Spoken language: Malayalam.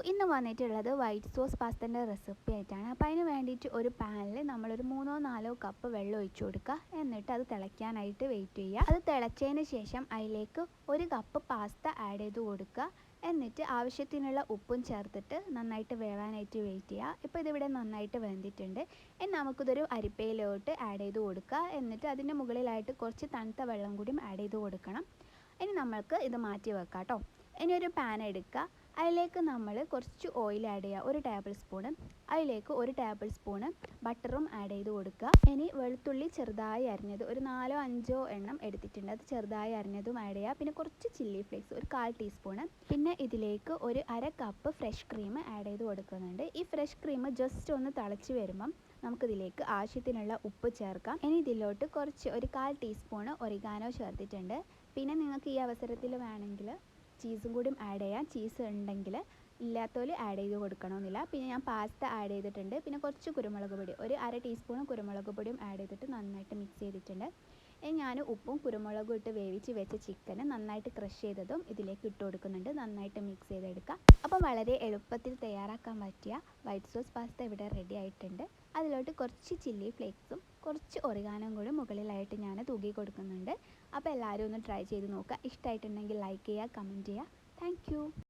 ഇന്ന് വന്നിട്ടുള്ളത് വൈറ്റ് സോസ് പാസ്തൻ്റെ റെസിപ്പി ആയിട്ടാണ്. അപ്പോൾ അതിന് വേണ്ടിയിട്ട് ഒരു പാനിൽ നമ്മളൊരു 3-4 കപ്പ് വെള്ളം ഒഴിച്ചു കൊടുക്കുക. എന്നിട്ട് അത് തിളയ്ക്കാനായിട്ട് വെയിറ്റ് ചെയ്യുക. അത് തിളച്ചതിന് ശേഷം അതിലേക്ക് 1 കപ്പ് പാസ്ത ആഡ് ചെയ്ത് കൊടുക്കുക. എന്നിട്ട് ആവശ്യത്തിനുള്ള ഉപ്പും ചേർത്തിട്ട് നന്നായിട്ട് വേവാനായിട്ട് വെയിറ്റ് ചെയ്യുക. ഇപ്പോൾ ഇതിവിടെ നന്നായിട്ട് വെന്തിട്ടുണ്ട്. ഇനി നമുക്കിതൊരു അരിപ്പയിലോട്ട് ആഡ് ചെയ്ത് കൊടുക്കുക. എന്നിട്ട് അതിൻ്റെ മുകളിലായിട്ട് കുറച്ച് തണുത്ത വെള്ളം കൂടി ആഡ് ചെയ്ത് കൊടുക്കണം. ഇനി നമ്മൾക്ക് ഇത് മാറ്റി വെക്കാം കേട്ടോ. ഇനി ഒരു പാൻ എടുക്കുക. അതിലേക്ക് നമ്മൾ കുറച്ച് ഓയിൽ ആഡ് ചെയ്യുക, 1 ടേബിൾ സ്പൂണ്. അതിലേക്ക് 1 ടേബിൾ സ്പൂണ് ബട്ടറും ആഡ് ചെയ്ത് കൊടുക്കുക. ഇനി വെളുത്തുള്ളി ചെറുതായി അരിഞ്ഞത് ഒരു 4-5 എണ്ണം എടുത്തിട്ടുണ്ട്, അത് ചെറുതായി അരിഞ്ഞതും ആഡ് ചെയ്യുക. പിന്നെ കുറച്ച് ചില്ലി ഫ്ലേക്സ് ഒരു 1/4 ടീസ്പൂണ്. പിന്നെ ഇതിലേക്ക് ഒരു 1/2 കപ്പ് ഫ്രഷ് ക്രീം ആഡ് ചെയ്ത് കൊടുക്കുന്നുണ്ട്. ഈ ഫ്രഷ് ക്രീം ജസ്റ്റ് ഒന്ന് തിളച്ച് വരുമ്പം നമുക്കിതിലേക്ക് ആവശ്യത്തിനുള്ള ഉപ്പ് ചേർക്കാം. ഇനി ഇതിലോട്ട് കുറച്ച് ഒരു 1/4 ടീസ്പൂണ് ഒറിഗാനോ ചേർത്തിട്ടുണ്ട്. പിന്നെ നിങ്ങൾക്ക് ഈ അവസരത്തിൽ വേണമെങ്കിൽ ചീസും കൂടി ആഡ് ചെയ്യാം. ചീസ് ഉണ്ടെങ്കിൽ, ഇല്ലാത്തവർ ആഡ് ചെയ്ത് കൊടുക്കണമെന്നില്ല. പിന്നെ ഞാൻ പാസ്ത ആഡ് ചെയ്തിട്ടുണ്ട്. പിന്നെ കുറച്ച് കുരുമുളക് പൊടി, ഒരു 1/2 ടീസ്പൂൺ കുരുമുളക് പൊടിയും ആഡ് ചെയ്തിട്ട് നന്നായിട്ട് മിക്സ് ചെയ്തിട്ടുണ്ട്. ഇനി ഞാൻ ഉപ്പും കുരുമുളകും ഇട്ട് വേവിച്ച് വെച്ച ചിക്കന് നന്നായിട്ട് ക്രഷ് ചെയ്തതും ഇതിലേക്ക് ഇട്ട് കൊടുക്കുന്നുണ്ട്. നന്നായിട്ട് മിക്സ് ചെയ്തെടുക്കുക. അപ്പം വളരെ എളുപ്പത്തിൽ തയ്യാറാക്കാൻ പറ്റിയ വൈറ്റ് സോസ് പാസ്ത ഇവിടെ റെഡി ആയിട്ടുണ്ട്. അതിലോട്ട് കുറച്ച് ചില്ലി ഫ്ലേക്സും കുറച്ച് ഒറിഗാനോയും കൂടി മുകളിലായിട്ട് ഞാൻ തൂക്കി കൊടുക്കുന്നുണ്ട്. അപ്പോൾ എല്ലാവരും ഒന്ന് ട്രൈ ചെയ്ത് നോക്കുക. ഇഷ്ടമായിട്ടുണ്ടെങ്കിൽ ലൈക്ക് ചെയ്യുക, കമൻറ്റ് ചെയ്യുക. താങ്ക്